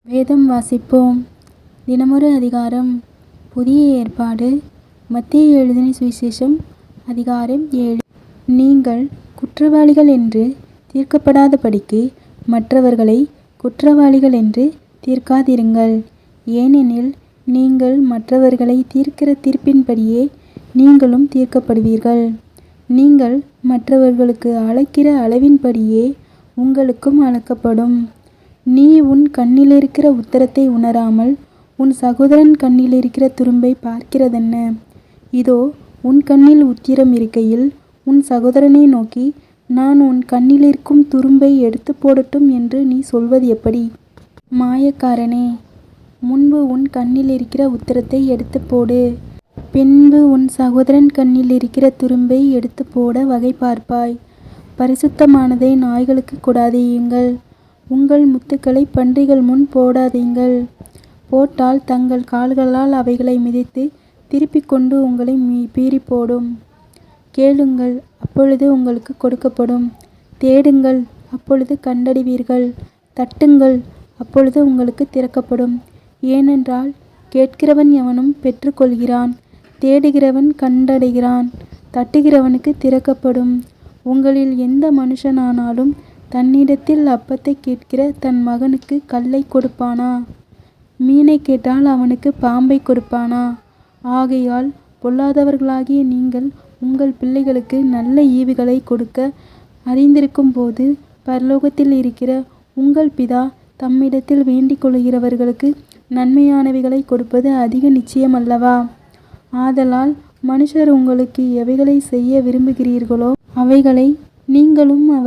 வேதம் வாசிப்போம். தினமொரு அதிகாரம். புதிய ஏற்பாடு. மத்தேயு எழுதின சுவிசேஷம் அதிகாரம் 7. நீங்கள் குற்றவாளிகள் என்று தீர்க்கப்படாதபடிக்கு மற்றவர்களை குற்றவாளிகள் என்று தீர்க்காதிருங்கள். ஏனெனில் நீங்கள் மற்றவர்களை தீர்க்கிற தீர்ப்பின்படியே நீங்களும் தீர்க்கப்படுவீர்கள். நீங்கள் மற்றவர்களுக்கு அளக்கிற அளவின்படியே உங்களுக்கும் அளக்கப்படும். நீ உன் கண்ணிலிருக்கிற உத்தரத்தை உணராமல் உன் சகோதரன் கண்ணிலிருக்கிற துரும்பை பார்க்கிறதென்ன? இதோ, உன் கண்ணில் உத்திரம் இருக்கையில் உன் சகோதரனை நோக்கி, நான் உன் கண்ணிலிருக்கும் துரும்பை எடுத்துப் போடட்டும் என்று நீ சொல்வது எப்படி? மாயக்காரனே, முன்பு உன் கண்ணிலிருக்கிற உத்திரத்தை எடுத்துப் போடு. பின்பு உன் சகோதரன் கண்ணில் இருக்கிற துரும்பை எடுத்துப் போட வகை பார்ப்பாய். பரிசுத்தமானதை நாய்களுக்குக் கொடாதேயுங்கள். உங்கள் முத்துக்களை பன்றிகள் முன் போடாதீங்கள். போட்டால் தங்கள் கால்களால் அவைகளை மிதித்து திருப்பிக் கொண்டு உங்களை பீறிப்போடும். கேளுங்கள், அப்பொழுது உங்களுக்கு கொடுக்கப்படும். தேடுங்கள், அப்பொழுது கண்டடைவீர்கள். தட்டுங்கள், அப்பொழுது உங்களுக்கு திறக்கப்படும். ஏனென்றால் கேட்கிறவன் எவனும் பெற்றுக்கொள்கிறான், தேடுகிறவன் கண்டடைகிறான், தட்டுகிறவனுக்கு திறக்கப்படும். உங்களில் எந்த மனுஷனானாலும் தன்னிடத்தில் அப்பத்தை கேட்கிற தன் மகனுக்கு கல்லை கொடுப்பானா? மீனை கேட்டால் அவனுக்கு பாம்பை கொடுப்பானா? ஆகையால் பொல்லாதவர்களாகிய நீங்கள் உங்கள் பிள்ளைகளுக்கு நல்ல ஈவுகளை கொடுக்க அறிந்திருக்கும் போது பரலோகத்தில் இருக்கிற உங்கள் பிதா தம்மிடத்தில் வேண்டிக் கொள்கிறவர்களுக்கு நன்மையானவைகளை கொடுப்பது அதிக நிச்சயமல்லவா? ஆதலால் மனுஷர் உங்களுக்கு எவைகளை செய்ய விரும்புகிறீர்களோ அவைகளை நீங்களும் அவருக்கு